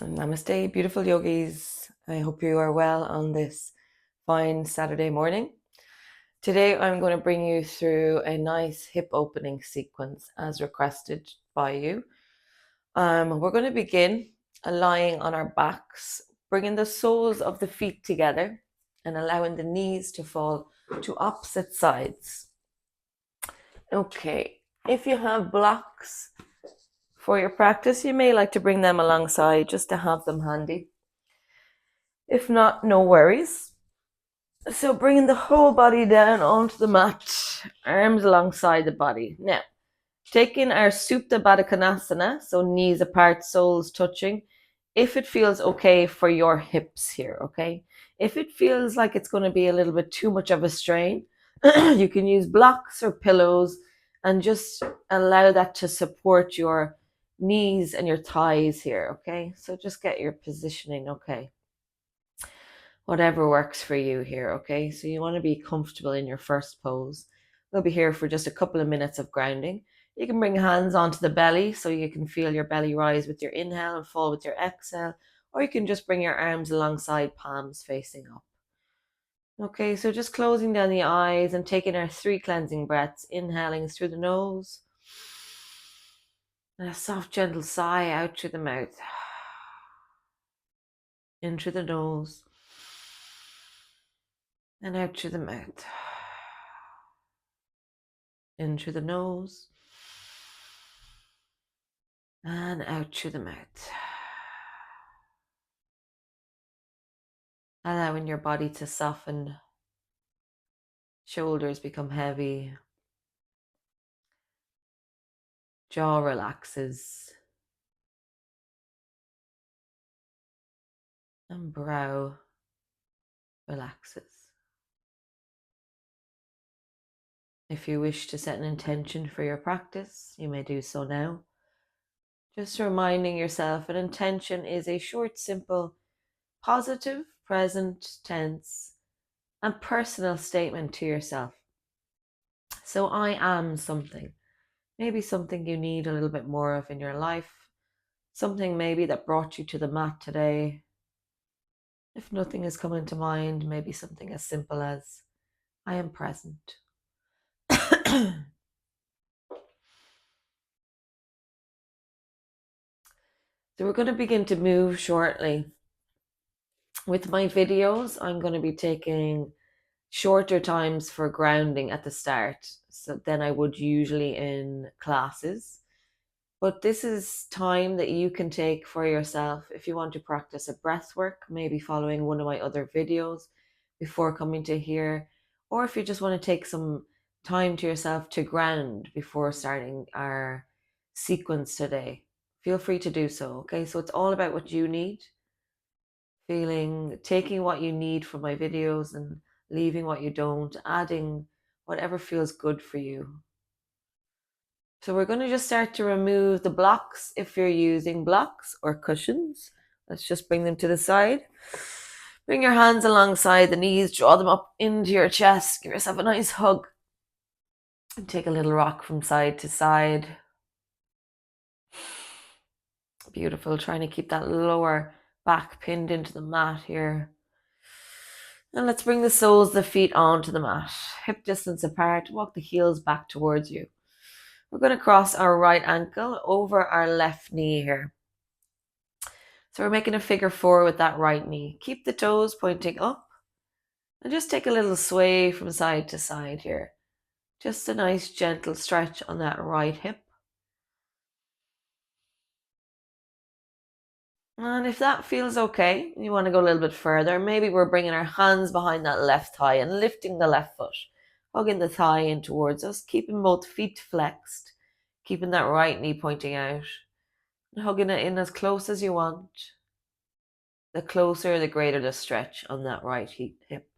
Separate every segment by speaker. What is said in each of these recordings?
Speaker 1: Namaste, beautiful yogis. I hope you are well on this fine Saturday morning. Today, I'm going to bring you through a nice hip opening sequence as requested by you. We're going to begin lying on our backs, bringing the soles of the feet together and allowing the knees to fall to opposite sides. Okay, if you have blocks for your practice, you may like to bring them alongside just to have them handy. If not, no worries. So bringing the whole body down onto the mat, arms alongside the body. Now, taking our Supta Baddha Konasana, so knees apart, soles touching, if it feels okay for your hips here, okay? If it feels like it's going to be a little bit too much of a strain, you can use blocks or pillows and just allow that to support your knees and your thighs here, okay? So just get your positioning, okay? Whatever works for you here, okay? So you want to be comfortable in your first pose. We'll be here for just a couple of minutes of grounding. You can bring hands onto the belly so you can feel your belly rise with your inhale and fall with your exhale, or you can just bring your arms alongside, palms facing up. Okay, so just closing down the eyes and taking our 3 cleansing breaths, inhaling through the nose, and a soft, gentle sigh out through the mouth. In through the nose, and out through the mouth. In through the nose, and out through the mouth. Allowing your body to soften. Shoulders become heavy. Jaw relaxes. And brow relaxes. If you wish to set an intention for your practice, you may do so now. Just reminding yourself an intention is a short, simple, positive, present tense, and personal statement to yourself. So I am something. Maybe something you need a little bit more of in your life. Something maybe that brought you to the mat today. If nothing is coming to mind, maybe something as simple as, I am present. So we're going to begin to move shortly. With my videos, I'm going to be taking shorter times for grounding at the start than I would usually in classes. But this is time that you can take for yourself if you want to practice a breath work, maybe following one of my other videos before coming to here, or if you just want to take some time to yourself to ground before starting our sequence today. Feel free to do so, okay? So it's all about what you need. Taking what you need from my videos and leaving what you don't, adding whatever feels good for you. So we're going to just start to remove the blocks if you're using blocks or cushions. Let's just bring them to the side. Bring your hands alongside the knees, draw them up into your chest, give yourself a nice hug. And take a little rock from side to side. Beautiful, trying to keep that lower back pinned into the mat here. And let's bring the soles of the feet onto the mat. Hip distance apart, walk the heels back towards you. We're going to cross our right ankle over our left knee here. So we're making a figure 4 with that right knee. Keep the toes pointing up. And just take a little sway from side to side here. Just a nice gentle stretch on that right hip. And if that feels okay, you want to go a little bit further, maybe we're bringing our hands behind that left thigh and lifting the left foot. Hugging the thigh in towards us, keeping both feet flexed. Keeping that right knee pointing out. And hugging it in as close as you want. The closer, the greater the stretch on that right hip.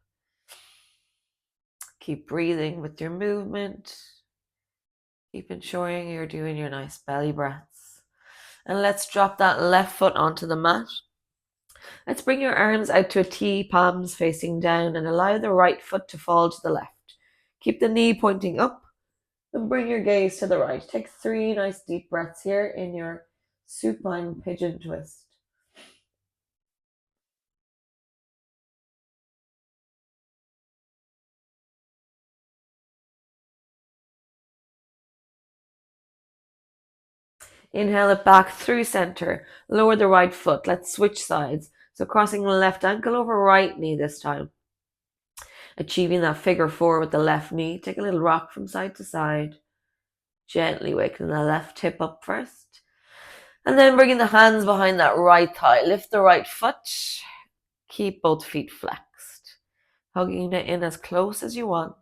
Speaker 1: Keep breathing with your movement. Keep ensuring you're doing your nice belly breaths. And let's drop that left foot onto the mat. Let's bring your arms out to a T, palms facing down, and allow the right foot to fall to the left. Keep the knee pointing up and bring your gaze to the right. Take 3 nice deep breaths here in your supine pigeon twist. Inhale it back through center. Lower the right foot. Let's switch sides. So crossing the left ankle over right knee this time. Achieving that figure four with the left knee. Take a little rock from side to side. Gently waking the left hip up first. And then bringing the hands behind that right thigh. Lift the right foot. Keep both feet flexed. Hugging it in as close as you want.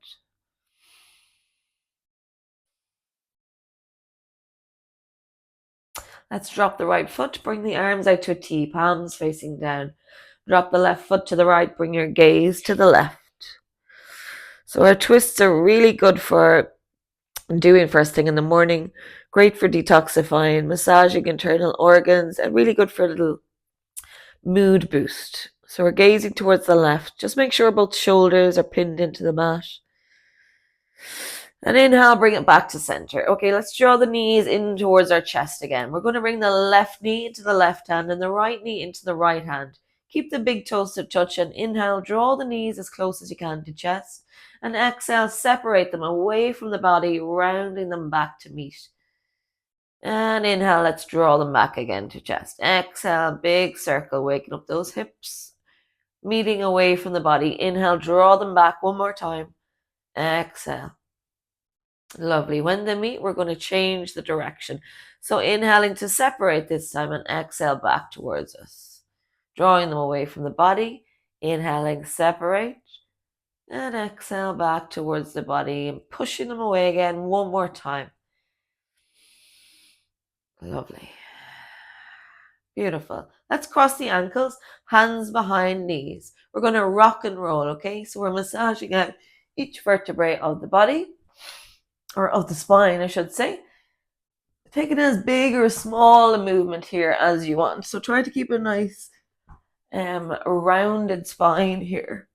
Speaker 1: Let's drop the right foot. Bring the arms out to a T, palms facing down. Drop the left foot to the right. Bring your gaze to the left. So our twists are really good for doing first thing in the morning. Great for detoxifying, massaging internal organs, and really good for a little mood boost. So we're gazing towards the left. Just make sure both shoulders are pinned into the mat. And inhale, bring it back to center. Okay, let's draw the knees in towards our chest again. We're going to bring the left knee into the left hand and the right knee into the right hand. Keep the big toes to touch and inhale, draw the knees as close as you can to chest. And exhale, separate them away from the body, rounding them back to meet. And inhale, let's draw them back again to chest. Exhale, big circle, waking up those hips, meeting away from the body. Inhale, draw them back one more time. Exhale. Lovely. When they meet, we're going to change the direction. So inhaling to separate this time and exhale back towards us. Drawing them away from the body. Inhaling, separate. And exhale back towards the body and pushing them away again one more time. Lovely. Beautiful. Let's cross the ankles, hands behind knees. We're going to rock and roll, okay? So we're massaging out each vertebrae of the body, or of the spine, I should say. Take it as big or small a movement here as you want. So try to keep a nice rounded spine here.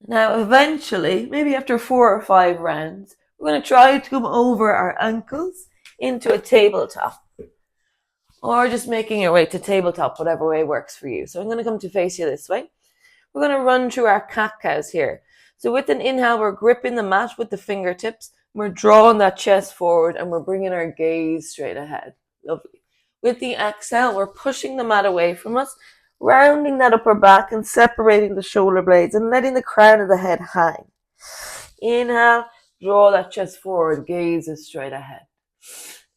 Speaker 1: Now, eventually, maybe after 4 or 5 rounds, we're going to try to come over our ankles into a tabletop. Or just making your way to tabletop, whatever way works for you. So I'm going to come to face you this way. We're going to run through our cat-cows here. So with an inhale, we're gripping the mat with the fingertips. We're drawing that chest forward and we're bringing our gaze straight ahead. Lovely. With the exhale, we're pushing the mat away from us, rounding that upper back and separating the shoulder blades and letting the crown of the head hang. Inhale, draw that chest forward, gaze is straight ahead.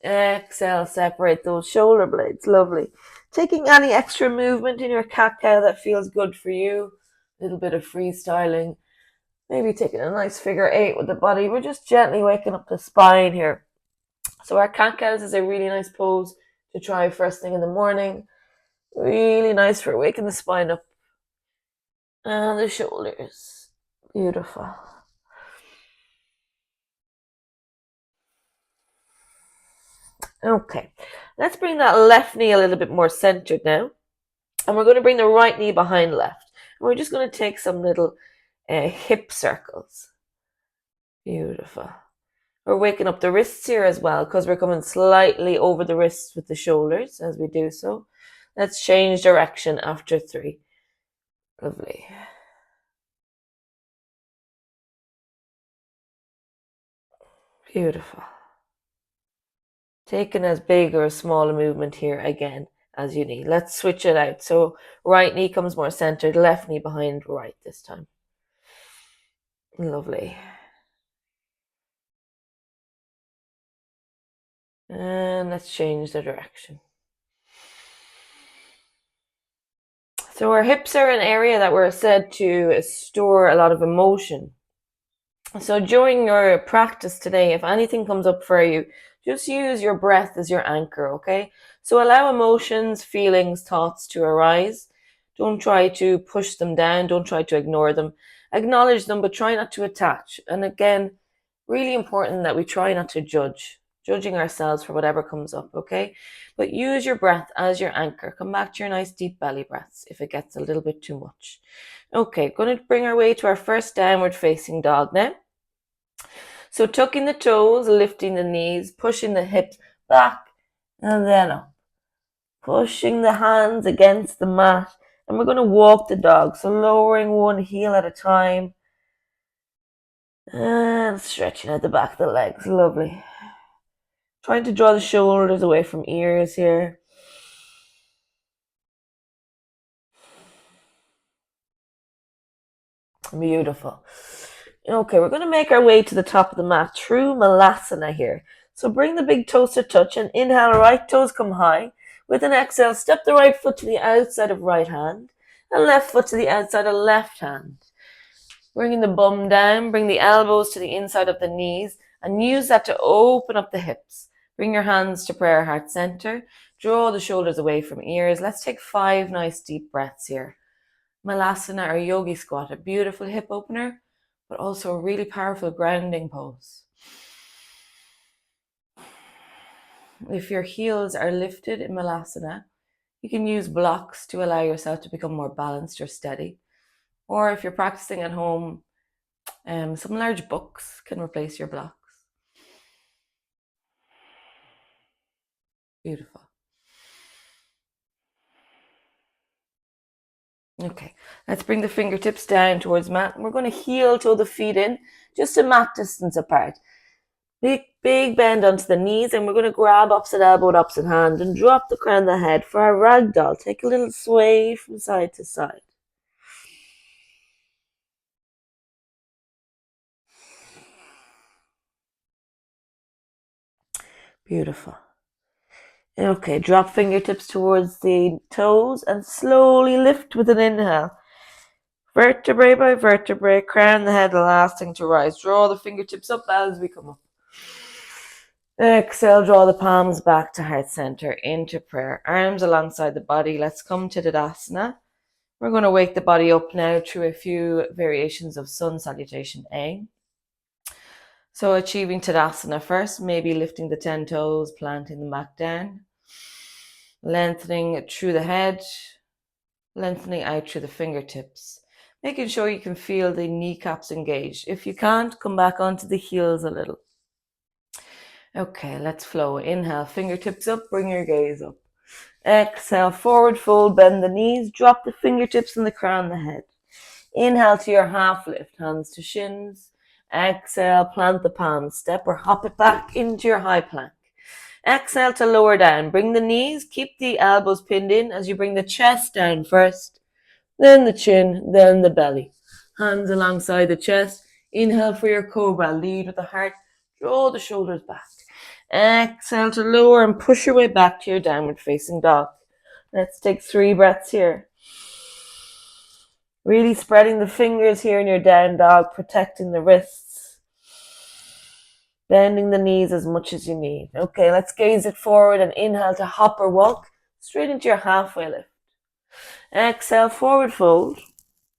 Speaker 1: Exhale, separate those shoulder blades. Lovely. Taking any extra movement in your cat-cow that feels good for you. A little bit of freestyling. Maybe taking a nice figure 8 with the body. We're just gently waking up the spine here. So our cat-cows is a really nice pose to try first thing in the morning. Really nice for waking the spine up. And the shoulders. Beautiful. Okay, let's bring that left knee a little bit more centered now. And we're going to bring the right knee behind left. And we're just going to take some little hip circles. Beautiful. We're waking up the wrists here as well because we're coming slightly over the wrists with the shoulders as we do so. Let's change direction after 3. Lovely. Beautiful. Taking as big or a small a movement here again as you need. Let's switch it out. So right knee comes more centered, left knee behind right this time. Lovely. And let's change the direction. So our hips are an area that we're said to store a lot of emotion. So during your practice today, if anything comes up for you, just use your breath as your anchor, okay? So allow emotions, feelings, thoughts to arise. Don't try to push them down. Don't try to ignore them. Acknowledge them, but try not to attach. And again, really important that we try not to judging ourselves for whatever comes up, okay? But use your breath as your anchor. Come back to your nice deep belly breaths if it gets a little bit too much. Okay, going to bring our way to our first downward facing dog now. So tucking the toes, lifting the knees, pushing the hips back and then up. Pushing the hands against the mat. And we're going to walk the dog. So lowering one heel at a time. And stretching out the back of the legs. Lovely. Trying to draw the shoulders away from ears here. Beautiful. Okay, we're going to make our way to the top of the mat through Malasana here. So bring the big toes to touch and inhale, right toes come high. With an exhale, step the right foot to the outside of right hand and left foot to the outside of left hand. Bringing the bum down, bring the elbows to the inside of the knees and use that to open up the hips. Bring your hands to prayer heart center. Draw the shoulders away from ears. Let's take 5 nice deep breaths here. Malasana or yogi squat, a beautiful hip opener, but also a really powerful grounding pose. If your heels are lifted in Malasana, you can use blocks to allow yourself to become more balanced or steady. Or if you're practicing at home, some large books can replace your blocks. Beautiful. Okay, let's bring the fingertips down towards mat. We're going to heel toe the feet in, just a mat distance apart. Big bend onto the knees, and we're going to grab opposite elbow with opposite hand and drop the crown of the head for our ragdoll. Take a little sway from side to side. Beautiful. Okay, drop fingertips towards the toes and slowly lift with an inhale. Vertebrae by vertebrae, crown the head, the last thing to rise. Draw the fingertips up as we come up. Exhale, draw the palms back to heart center, into prayer. Arms alongside the body. Let's come to Tadasana. We're going to wake the body up now through a few variations of sun salutation A. So achieving Tadasana first, maybe lifting the 10 toes, planting them back down. Lengthening through the head, lengthening out through the fingertips. Making sure you can feel the kneecaps engaged. If you can't, come back onto the heels a little. Okay, let's flow. Inhale, fingertips up, bring your gaze up. Exhale, forward fold, bend the knees, drop the fingertips and the crown of the head. Inhale to your half lift, hands to shins. Exhale, plant the palms, step or hop it back into your high plank. Exhale to lower down. Bring the knees, keep the elbows pinned in as you bring the chest down first, then the chin, then the belly. Hands alongside the chest. Inhale for your cobra. Lead with the heart. Draw the shoulders back. Exhale to lower and push your way back to your downward facing dog. Let's take 3 breaths here. Really spreading the fingers here in your down dog, protecting the wrists. Bending the knees as much as you need. Okay, let's gaze it forward and inhale to hop or walk straight into your halfway lift. Exhale, forward fold.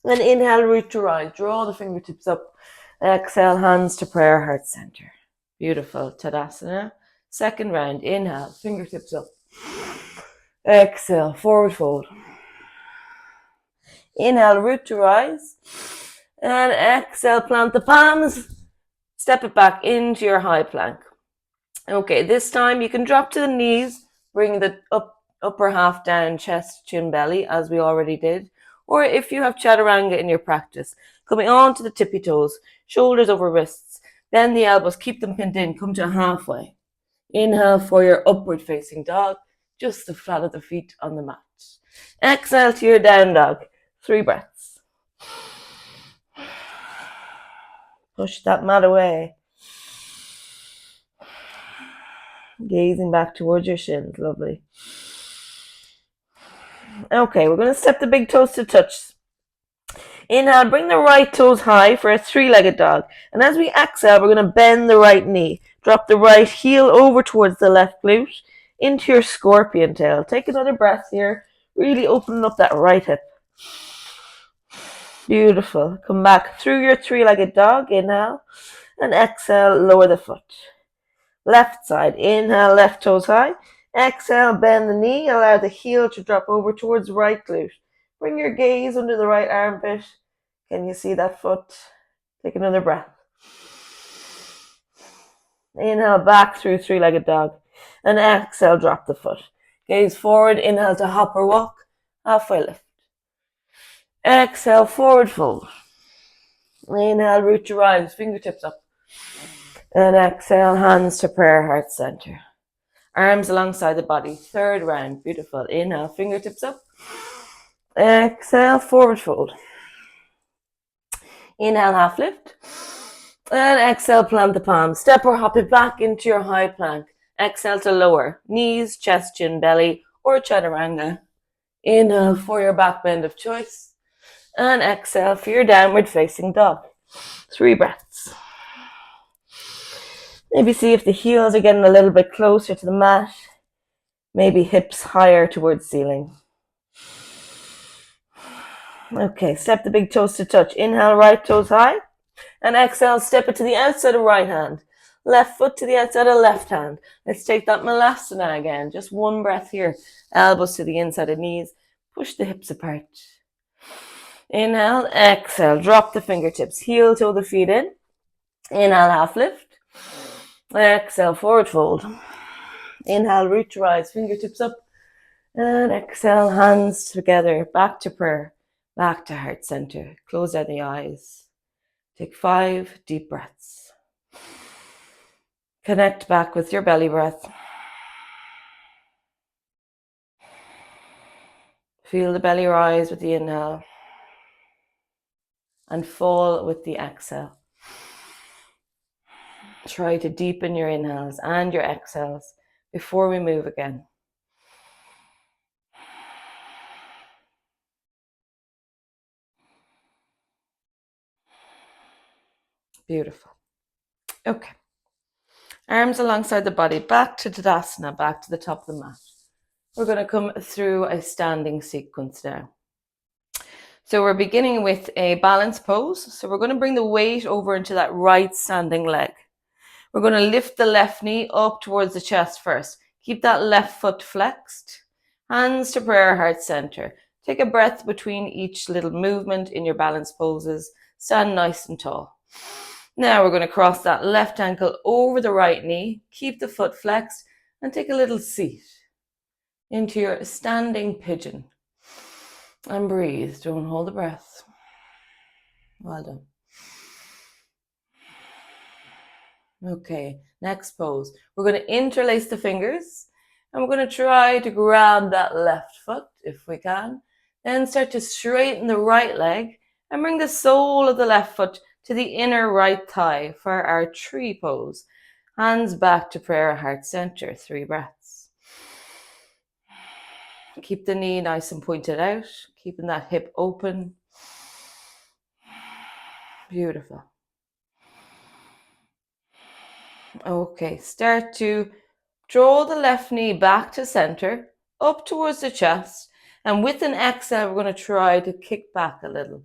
Speaker 1: Then inhale, root to rise. Draw the fingertips up. Exhale, hands to prayer, heart center. Beautiful. Tadasana. Second round. Inhale, fingertips up. Exhale, forward fold. Inhale, root to rise. And exhale, plant the palms. Step it back into your high plank. Okay, this time you can drop to the knees. Bring the upper half down, chest, chin, belly, as we already did. Or if you have chaturanga in your practice, coming on to the tippy toes, shoulders over wrists, bend the elbows, keep them pinned in, come to halfway. Inhale for your upward facing dog, just the flat of the feet on the mat. Exhale to your down dog, 3 breaths. Push that mat away. Gazing back towards your shins, lovely. Okay, we're going to step the big toes to touch. Inhale, bring the right toes high for a 3-legged dog. And as we exhale, we're going to bend the right knee. Drop the right heel over towards the left glute into your scorpion tail. Take another breath here. Really opening up that right hip. Beautiful. Come back through your 3-legged dog. Inhale. And exhale, lower the foot. Left side. Inhale, left toes high. Exhale, bend the knee. Allow the heel to drop over towards right glute. Bring your gaze under the right armpit. Can you see that foot? Take another breath. Inhale back through 3-legged dog. And exhale, drop the foot. Gaze forward. Inhale to hop or walk. Halfway lift. Exhale, forward fold. Inhale, root to rise. Fingertips up. And exhale, hands to prayer, heart center. Arms alongside the body. Third round. Beautiful. Inhale, fingertips up. Exhale, forward fold. Inhale, half lift. And exhale, plant the palms. Step or hop it back into your high plank. Exhale to lower. Knees, chest, chin, belly, or chaturanga. Inhale for your back bend of choice. And exhale for your downward facing dog. 3 breaths. Maybe see if the heels are getting a little bit closer to the mat. Maybe hips higher towards ceiling. Okay, step the big toes to touch. Inhale, right toes high. And exhale, step it to the outside of right hand. Left foot to the outside of left hand. Let's take that Malasana again. Just 1 breath here. Elbows to the inside of knees. Push the hips apart. Inhale, exhale. Drop the fingertips. Heel toe the feet in. Inhale, half lift. Exhale, forward fold. Inhale, root to rise. Fingertips up. And exhale, hands together. Back to prayer. Back to heart center. Close down the eyes. Take 5 deep breaths. Connect back with your belly breath. Feel the belly rise with the inhale and fall with the exhale. Try to deepen your inhales and your exhales before we move again. Beautiful. Okay. Arms alongside the body, back to Tadasana, back to the top of the mat. We're going to come through a standing sequence now. So we're beginning with a balance pose. So we're going to bring the weight over into that right standing leg. We're going to lift the left knee up towards the chest first. Keep that left foot flexed. Hands to prayer heart center. Take a breath between each little movement in your balance poses. Stand nice and tall. Now we're going to cross that left ankle over the right knee. Keep the foot flexed and take a little seat into your standing pigeon. And breathe. Don't hold the breath. Well done. Okay, next pose. We're going to interlace the fingers and we're going to try to grab that left foot if we can. Then start to straighten the right leg and bring the sole of the left foot to the inner right thigh for our tree pose. Hands back to prayer heart center. 3 breaths. Keep the knee nice and pointed out, keeping that hip open. Beautiful. Okay, start to draw the left knee back to center, up towards the chest, and with an exhale, we're going to try to kick back a little.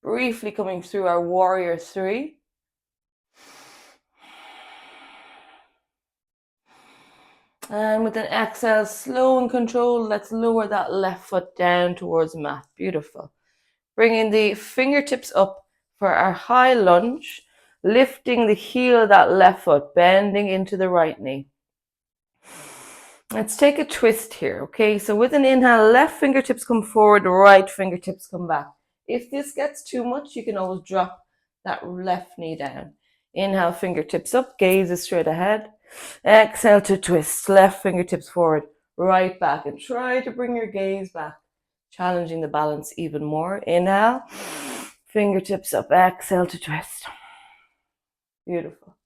Speaker 1: Briefly coming through our warrior 3. And with an exhale, slow and controlled, let's lower that left foot down towards the mat. Beautiful. Bringing the fingertips up for our high lunge, lifting the heel of that left foot, bending into the right knee. Let's take a twist here, okay? So with an inhale, left fingertips come forward, right fingertips come back. If this gets too much, you can always drop that left knee down. Inhale, fingertips up, gaze is straight ahead. Exhale to twist, left fingertips forward, right back, and try to bring your gaze back, challenging the balance even more. Inhale, fingertips up, exhale to twist. Beautiful.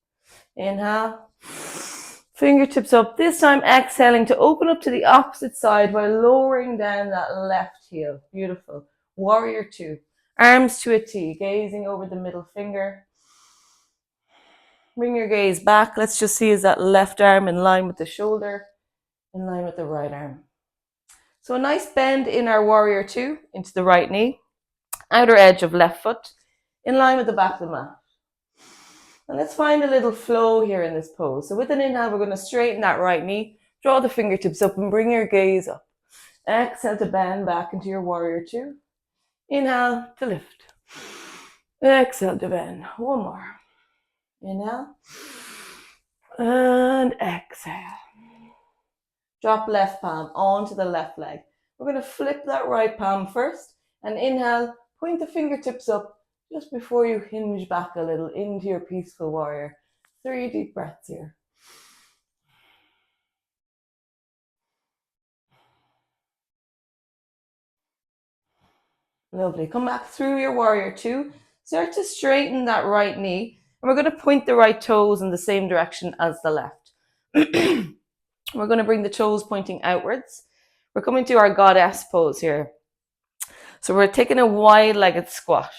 Speaker 1: Inhale, fingertips up. This time exhaling to open up to the opposite side while lowering down that left heel. Beautiful. Warrior 2. Arms to a T, gazing over the middle finger. Bring your gaze back. Let's just see, is that left arm in line with the shoulder, in line with the right arm. So a nice bend in our warrior 2 into the right knee. Outer edge of left foot, in line with the back of the mat. And let's find a little flow here in this pose. So with an inhale, we're going to straighten that right knee, draw the fingertips up and bring your gaze up. Exhale to bend back into your warrior 2. Inhale to lift. Exhale to bend. One more. Inhale. And exhale. Drop left palm onto the left leg. We're going to flip that right palm first. And inhale, point the fingertips up just before you hinge back a little into your peaceful warrior. 3 deep breaths here. Lovely. Come back through your warrior two. Start to straighten that right knee. And we're going to point the right toes in the same direction as the left. We're going to bring the toes pointing outwards. We're coming to our goddess pose here. So we're taking a wide-legged squat.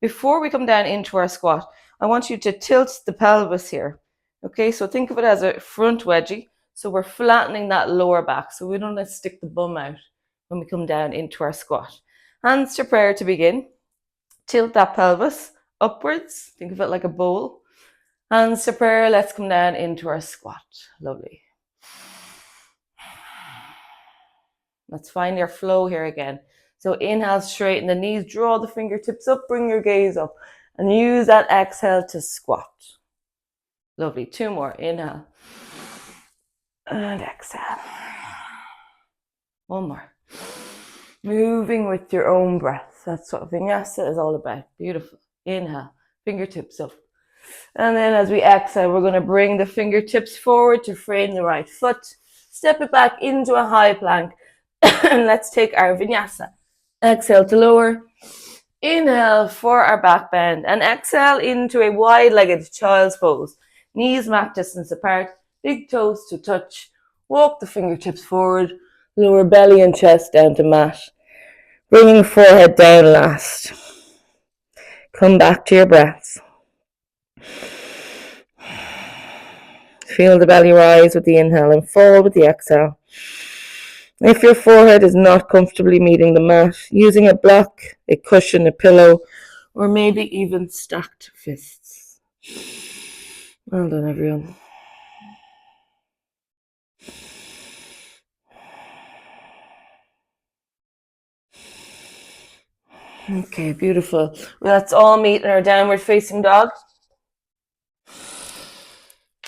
Speaker 1: Before we come down into our squat, I want you to tilt the pelvis here. Okay, so think of it as a front wedgie. So we're flattening that lower back so we don't stick the bum out when we come down into our squat. Hands to prayer to begin. Tilt that pelvis upwards. Think of it like a bowl. Hands to prayer. Let's come down into our squat. Lovely. Let's find our flow here again. So inhale, straighten the knees, draw the fingertips up, bring your gaze up, and use that exhale to squat. Lovely. Two more. Inhale. And exhale. One more. Moving with your own breath. That's what vinyasa is all about. Beautiful. Inhale. Fingertips up. And then as we exhale, we're going to bring the fingertips forward to frame the right foot. Step it back into a high plank. And let's take our vinyasa. Exhale to lower. Inhale for our back bend. And exhale into a wide-legged child's pose. Knees mat distance apart. Big toes to touch. Walk the fingertips forward. Lower belly and chest down to mat. Bringing forehead down last. Come back to your breath. Feel the belly rise with the inhale and fall with the exhale. If your forehead is not comfortably meeting the mat, using a block, a cushion, a pillow, or maybe even stacked fists. Well done, everyone. Okay, beautiful. Let's all meet in our downward facing dog.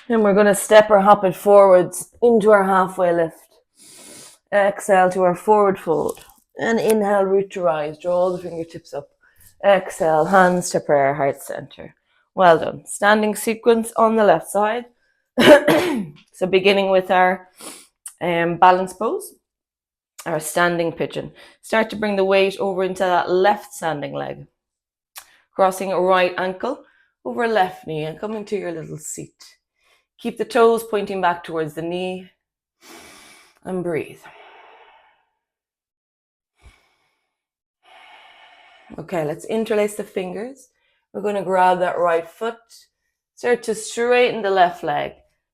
Speaker 1: And we're going to step or hop it forwards into our halfway lift. Exhale to our forward fold. And inhale, root to rise. Draw the fingertips up. Exhale, hands to prayer, heart center. Well done. Standing sequence on the left side. So beginning with our balance pose. Our standing pigeon. Start to bring the weight over into that left standing leg. Crossing a right ankle over left knee and coming to your little seat. Keep the toes pointing back towards the knee and breathe. Okay, let's interlace the fingers. We're going to grab that right foot. Start to straighten the left leg.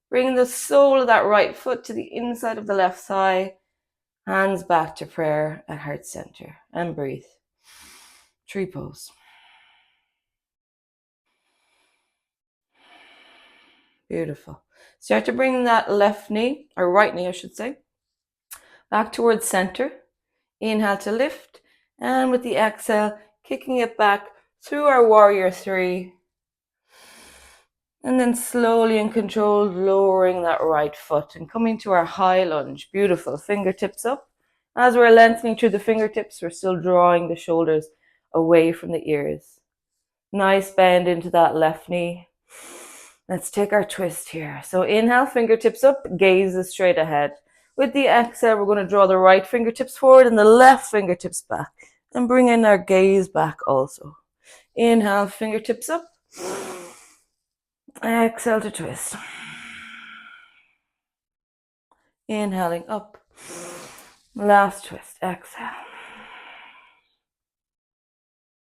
Speaker 1: Bring the sole of that right foot to the inside of the left thigh. Hands back to prayer at heart center and breathe. Tree pose. Beautiful. Start to bring that left knee, or right knee I should say, back towards center. Inhale to lift, and with the exhale, kicking it back through our warrior three. And then slowly and controlled, lowering that right foot and coming to our high lunge. Beautiful. Fingertips up. As we're lengthening through the fingertips, we're still drawing the shoulders away from the ears. Nice bend into that left knee. Let's take our twist here. So inhale, fingertips up, gaze is straight ahead. With the exhale, we're going to draw the right fingertips forward and the left fingertips back. And bring in our gaze back also. Inhale, fingertips up. Exhale to twist. Inhaling up. Last twist. Exhale.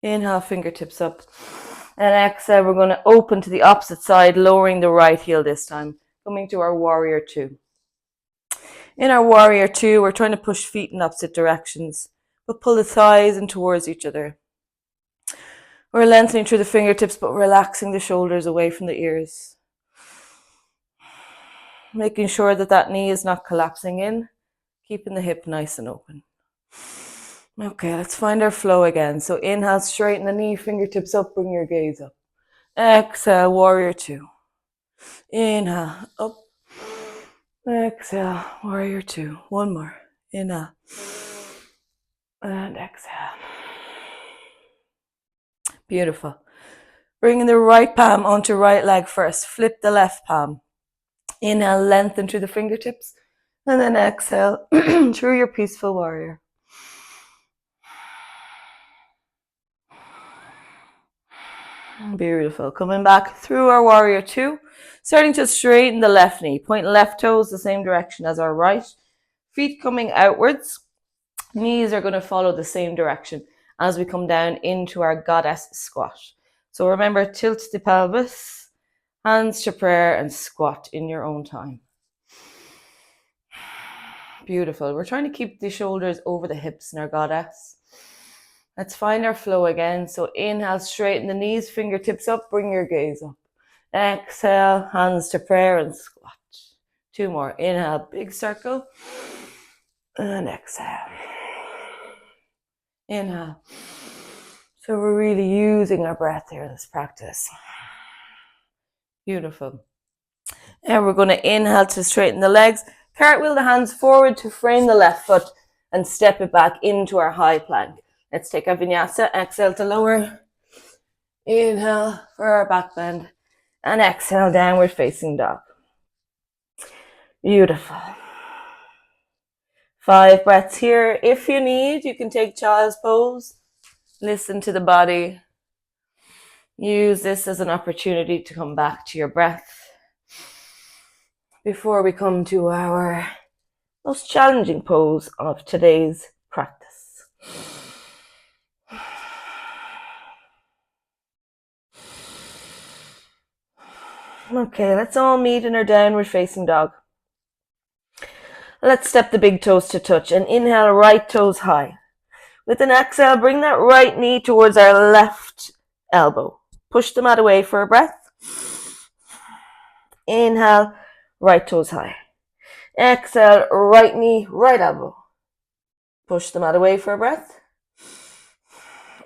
Speaker 1: Inhale, fingertips up. And exhale, we're going to open to the opposite side, lowering the right heel this time. Coming to our warrior two. In our warrior two, we're trying to push feet in opposite directions, but pull the thighs in towards each other. We're lengthening through the fingertips, but relaxing the shoulders away from the ears. Making sure that that knee is not collapsing in, keeping the hip nice and open. Okay, let's find our flow again. So inhale, straighten the knee, fingertips up, bring your gaze up. Exhale, warrior two. Inhale, up. Exhale, warrior two. One more. Inhale. And exhale. Beautiful. Bringing the right palm onto right leg first. Flip the left palm. Inhale, lengthen through the fingertips. And then exhale through your peaceful warrior. Beautiful. Coming back through our warrior two, starting to straighten the left knee. Point left toes the same direction as our right. Feet coming outwards. Knees are going to follow the same direction as we come down into our goddess squat. So remember, tilt the pelvis, hands to prayer, and squat in your own time. Beautiful. We're trying to keep the shoulders over the hips in our goddess. Let's find our flow again. So inhale, straighten the knees, fingertips up, bring your gaze up. Exhale, hands to prayer and squat. Two more. Inhale, big circle. And exhale. Inhale. So we're really using our breath here in this practice. Beautiful. And we're going to inhale to straighten the legs. Cartwheel the hands forward to frame the left foot and step it back into our high plank. Let's take a vinyasa. Exhale to lower. Inhale for our back bend. And exhale, downward facing dog. Beautiful. 5 breaths here. If you need, you can take child's pose. Listen to the body. Use this as an opportunity to come back to your breath before we come to our most challenging pose of today's practice. Okay, let's all meet in our downward facing dog. Let's step the big toes to touch and inhale, right toes high. With an exhale, bring that right knee towards our left elbow. Push the mat away for a breath. Inhale, right toes high. Exhale, right knee, right elbow. Push the mat away for a breath.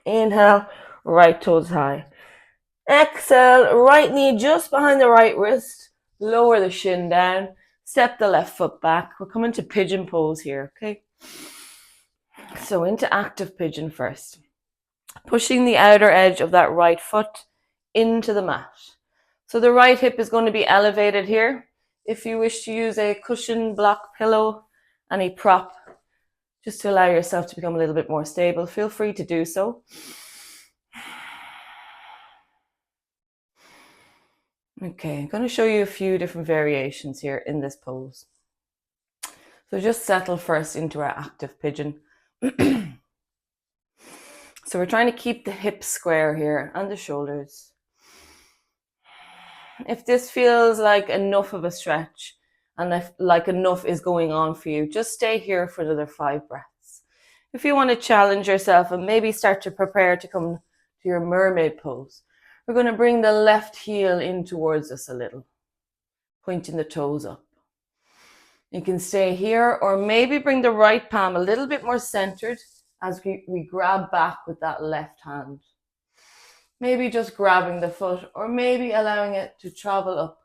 Speaker 1: Inhale, right toes high. Exhale, right knee just behind the right wrist. Lower the shin down. Step the left foot back. We're coming to pigeon pose here, okay? So into active pigeon first. Pushing the outer edge of that right foot into the mat. So the right hip is going to be elevated here. If you wish to use a cushion, block, pillow, any prop, just to allow yourself to become a little bit more stable, feel free to do so. Okay, I'm going to show you a few different variations here in this pose. So just settle first into our active pigeon. So we're trying to keep the hips square here and the shoulders. If this feels like enough of a stretch and if like enough is going on for you, just stay here for another 5 breaths. If you want to challenge yourself and maybe start to prepare to come to your mermaid pose, we're going to bring the left heel in towards us a little, pointing the toes up. You can stay here or maybe bring the right palm a little bit more centered as we grab back with that left hand. Maybe just grabbing the foot or maybe allowing it to travel up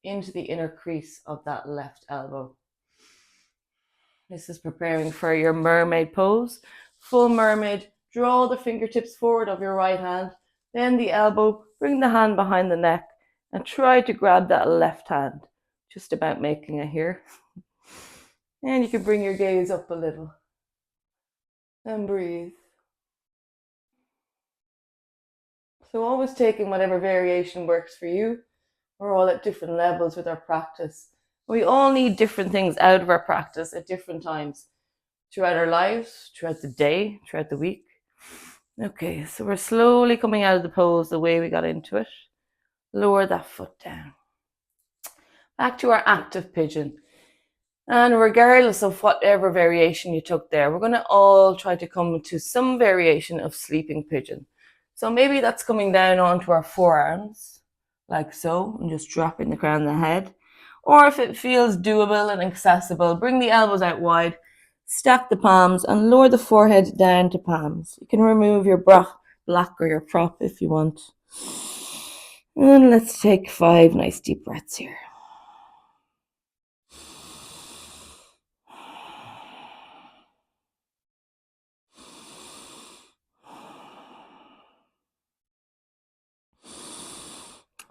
Speaker 1: into the inner crease of that left elbow. This is preparing for your mermaid pose. Full mermaid, draw the fingertips forward of your right hand, then the elbow, bring the hand behind the neck and try to grab that left hand. Just about making it here. And you can bring your gaze up a little. And breathe. So always taking whatever variation works for you. We're all at different levels with our practice. We all need different things out of our practice at different times throughout our lives, throughout the day, throughout the week. Okay, so we're slowly coming out of the pose the way we got into it. Lower that foot down. Back to our active pigeon. And regardless of whatever variation you took there, we're going to all try to come to some variation of sleeping pigeon. So maybe that's coming down onto our forearms, like so, and just dropping the crown of the head. Or if it feels doable and accessible, bring the elbows out wide, stack the palms, and lower the forehead down to palms. You can remove your block or your prop if you want. And let's take 5 nice deep breaths here.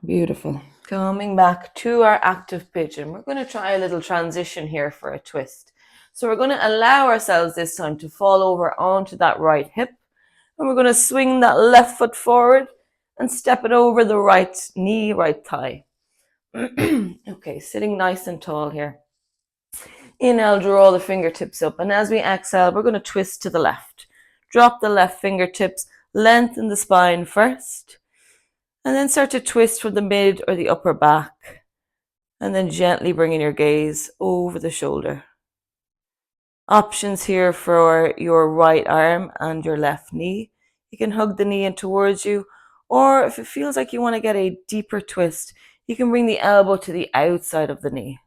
Speaker 1: Beautiful. Coming back to our active pigeon, we're going to try a little transition here for a twist. So we're going to allow ourselves this time to fall over onto that right hip. And we're going to swing that left foot forward and step it over the right knee, right thigh. Okay, sitting nice and tall here. Inhale, draw the fingertips up, and as we exhale, we're going to twist to the left. Drop the left fingertips, lengthen the spine first, and then start to twist from the mid or the upper back, and then gently bringing your gaze over the shoulder. Options here for your right arm and your left knee. You can hug the knee in towards you, or if it feels like you want to get a deeper twist, you can bring the elbow to the outside of the knee.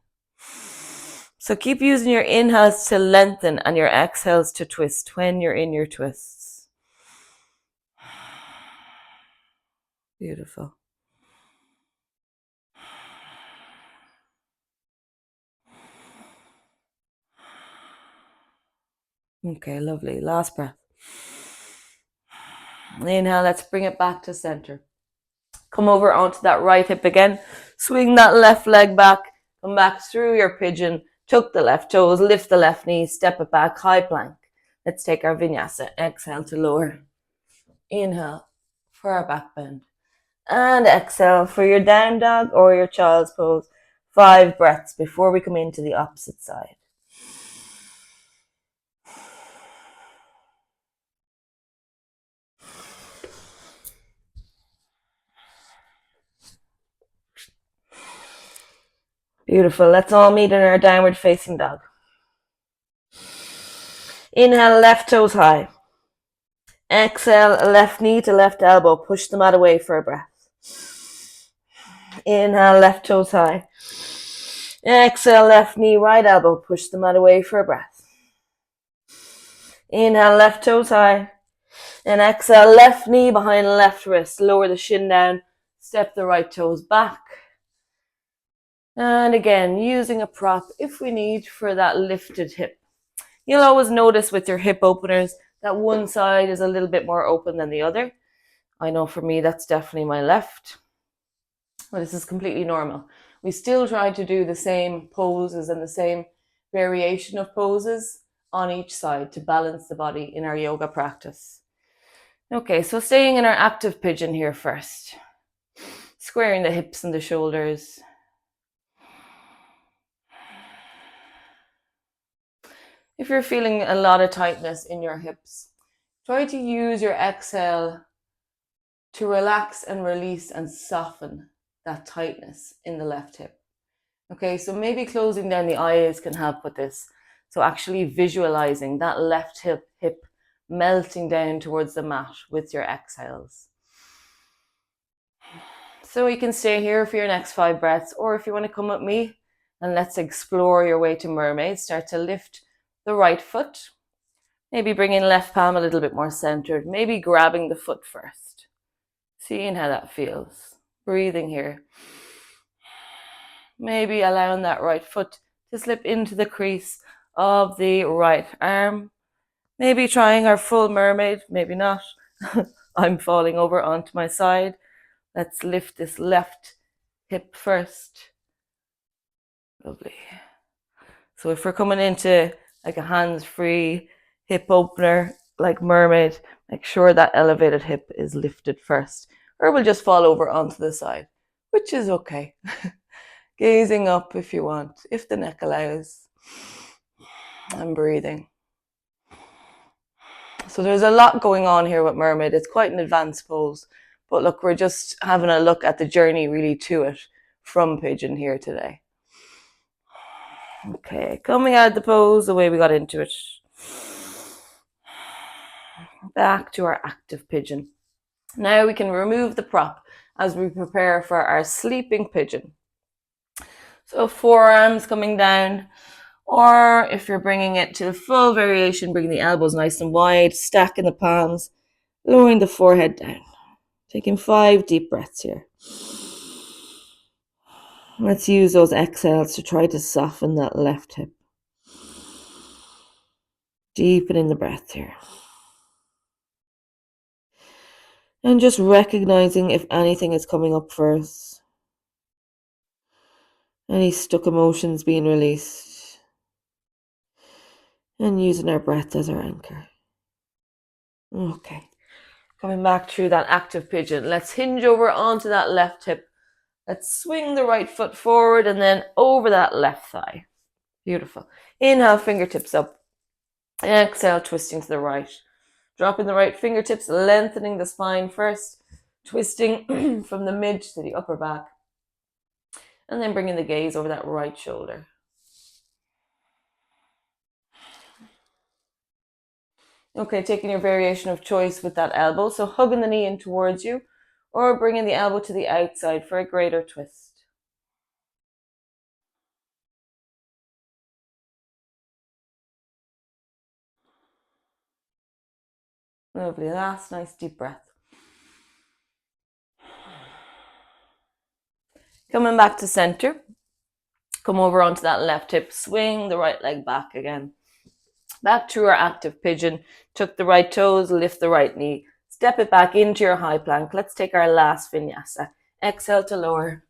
Speaker 1: So keep using your inhales to lengthen and your exhales to twist when you're in your twists. Beautiful. Okay, lovely. Last breath. Inhale, let's bring it back to center. Come over onto that right hip again. Swing that left leg back. Come back through your pigeon. Tuck the left toes. Lift the left knee. Step it back. High plank. Let's take our vinyasa. Exhale to lower. Inhale for our back bend. And exhale for your down dog or your child's pose. 5 breaths before we come into the opposite side. Beautiful. Let's all meet in our downward facing dog. Inhale, left toes high. Exhale, left knee to left elbow. Push the mat away for a breath. Inhale, left toes high. Exhale, left knee, right elbow. Push the mat away for a breath. Inhale, left toes high. And exhale, left knee behind left wrist. Lower the shin down. Step the right toes back. And again, using a prop if we need for that lifted hip. You'll always notice with your hip openers that one side is a little bit more open than the other. I know for me that's definitely my left. Well, this is completely normal. We still try to do the same poses and the same variation of poses on each side to balance the body in our yoga practice. Okay, so staying in our active pigeon here first. Squaring the hips and the shoulders. If you're feeling a lot of tightness in your hips, try to use your exhale to relax and release and soften that tightness in the left hip. Okay, so maybe closing down the eyes can help with this. So actually visualizing that left hip melting down towards the mat with your exhales. So you can stay here for your next 5 breaths, or if you want to come with me and let's explore your way to mermaid, start to lift the right foot. Maybe bringing left palm a little bit more centered. Maybe grabbing the foot first. Seeing how that feels. Breathing here. Maybe allowing that right foot to slip into the crease of the right arm. Maybe trying our full mermaid. Maybe not. I'm falling over onto my side. Let's lift this left hip first. Lovely. So if we're coming into like a hands-free hip opener, like mermaid, make sure that elevated hip is lifted first, or we'll just fall over onto the side, which is okay. Gazing up if you want, if the neck allows, and breathing. So there's a lot going on here with mermaid. It's quite an advanced pose, but look, we're just having a look at the journey really to it from pigeon here today. Okay, coming out of the pose the way we got into it. Back to our active pigeon. Now we can remove the prop as we prepare for our sleeping pigeon. So forearms coming down, or if you're bringing it to the full variation, bring the elbows nice and wide, stacking the palms, lowering the forehead down. Taking 5 deep breaths here. Let's use those exhales to try to soften that left hip. Deepening the breath here. And just recognizing if anything is coming up for us. Any stuck emotions being released. And using our breath as our anchor. Okay. Coming back through that active pigeon. Let's hinge over onto that left hip. Let's swing the right foot forward and then over that left thigh. Beautiful. Inhale, fingertips up. Exhale, twisting to the right. Dropping the right fingertips, lengthening the spine first. Twisting from the mid to the upper back. And then bringing the gaze over that right shoulder. Okay, taking your variation of choice with that elbow. So hugging the knee in towards you or bringing the elbow to the outside for a greater twist. Lovely. Last nice deep breath. Coming back to center. Come over onto that left hip. Swing the right leg back again. Back to our active pigeon. Tuck the right toes. Lift the right knee. Step it back into your high plank. Let's take our last vinyasa. Exhale to lower.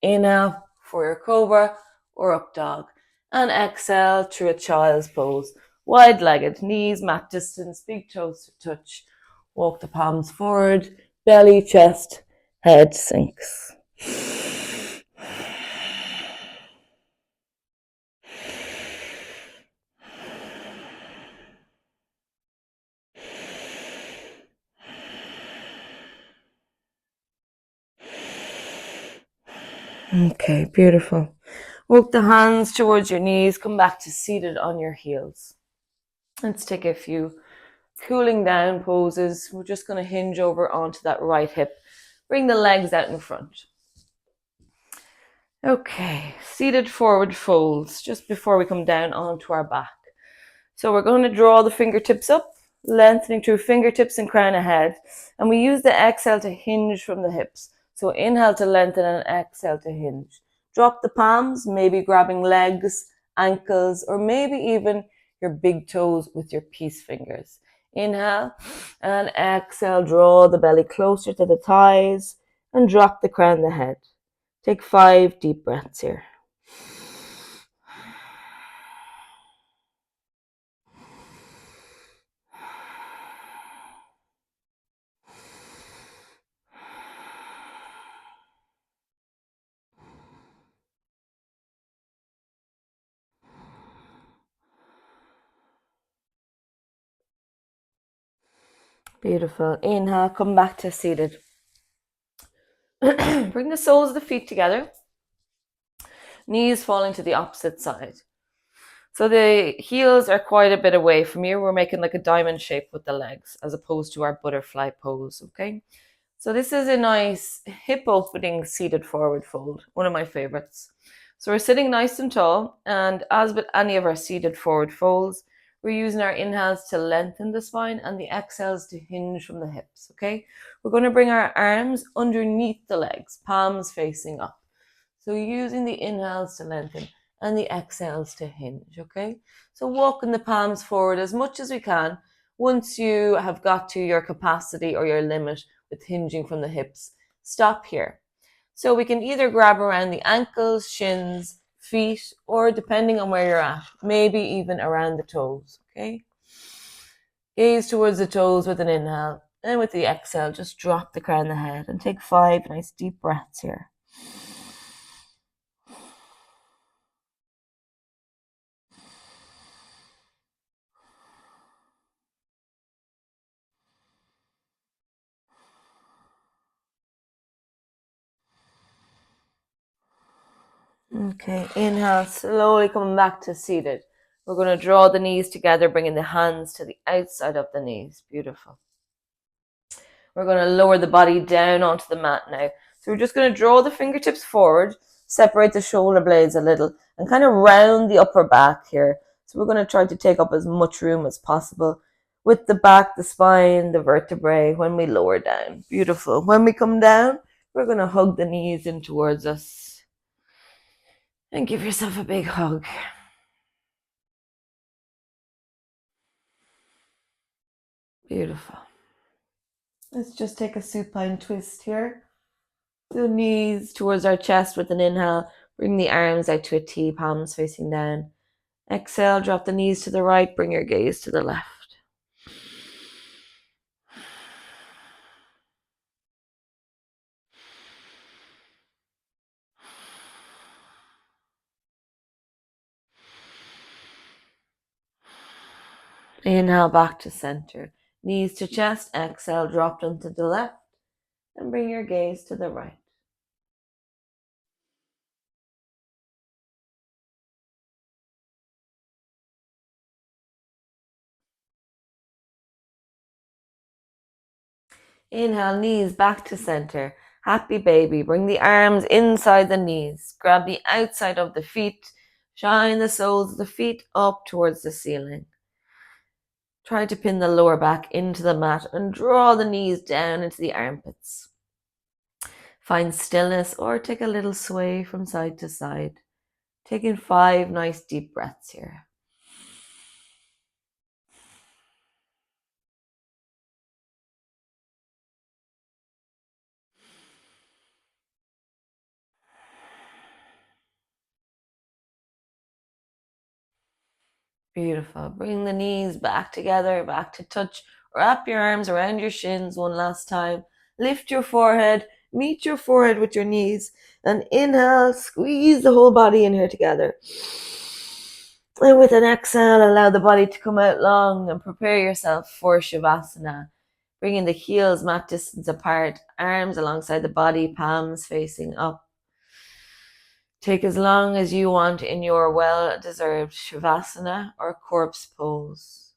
Speaker 1: Inhale for your cobra or up dog. And exhale to a child's pose. Wide-legged, knees mat distance, big toes to touch. Walk the palms forward, belly, chest, head sinks. Okay, beautiful. Walk the hands towards your knees, come back to seated on your heels. Let's take a few cooling down poses. We're just going to hinge over onto that right hip. Bring the legs out in front. Okay, seated forward folds just before we come down onto our back. So we're going to draw the fingertips up, lengthening through fingertips and crown of head. And we use the exhale to hinge from the hips. So inhale to lengthen and exhale to hinge. Drop the palms, maybe grabbing legs, ankles, or maybe even your big toes with your peace fingers. Inhale and exhale, draw the belly closer to the thighs and drop the crown of the head. Take 5 deep breaths here. Beautiful. Inhale, come back to seated. Bring the soles of the feet together. Knees falling to the opposite side. So the heels are quite a bit away from you. We're making like a diamond shape with the legs as opposed to our butterfly pose, okay? So this is a nice hip opening seated forward fold, one of my favorites. So we're sitting nice and tall, and as with any of our seated forward folds, we're using our inhales to lengthen the spine and the exhales to hinge from the hips, okay? We're going to bring our arms underneath the legs, palms facing up. So using the inhales to lengthen and the exhales to hinge, okay? So walking the palms forward as much as we can. Once you have got to your capacity or your limit with hinging from the hips, stop here. So we can either grab around the ankles, shins, feet, or depending on where you're at, maybe even around the toes, okay? Gaze towards the toes with an inhale, and with the exhale, just drop the crown of the head and take 5 nice deep breaths here. Okay, inhale, slowly coming back to seated. We're going to draw the knees together, bringing the hands to the outside of the knees. Beautiful. We're going to lower the body down onto the mat now. So we're just going to draw the fingertips forward, separate the shoulder blades a little, and kind of round the upper back here. So we're going to try to take up as much room as possible with the back, the spine, the vertebrae when we lower down. Beautiful. When we come down, we're going to hug the knees in towards us. And give yourself a big hug. Beautiful. Let's just take a supine twist here. The knees towards our chest with an inhale. Bring the arms out to a T, palms facing down. Exhale, drop the knees to the right. Bring your gaze to the left. Inhale back to center. Knees to chest. Exhale, drop them to the left. And bring your gaze to the right. Inhale, knees back to center. Happy baby. Bring the arms inside the knees. Grab the outside of the feet. Shine the soles of the feet up towards the ceiling. Try to pin the lower back into the mat and draw the knees down into the armpits. Find stillness or take a little sway from side to side. Taking 5 nice deep breaths here. Beautiful. Bring the knees back together, back to touch. Wrap your arms around your shins one last time. Lift your forehead, meet your forehead with your knees. And inhale, squeeze the whole body in here together. And with an exhale, allow the body to come out long and prepare yourself for Shavasana. Bringing the heels mat distance apart, arms alongside the body, palms facing up. Take as long as you want in your well-deserved Shavasana or corpse pose,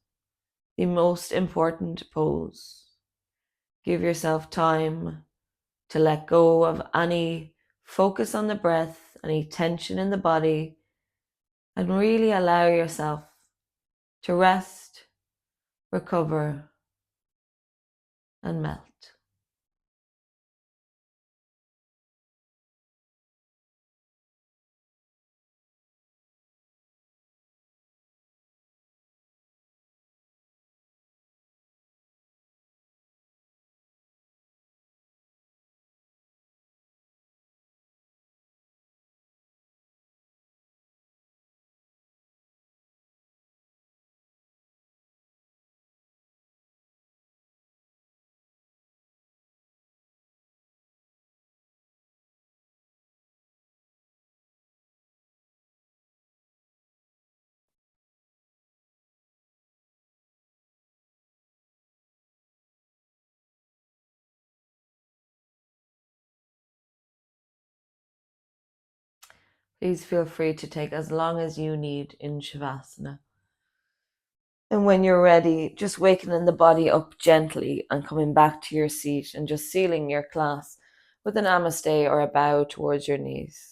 Speaker 1: the most important pose. Give yourself time to let go of any focus on the breath, any tension in the body, and really allow yourself to rest, recover, and melt. Please feel free to take as long as you need in Shavasana. And when you're ready, just wakening the body up gently and coming back to your seat and just sealing your class with a namaste or a bow towards your knees.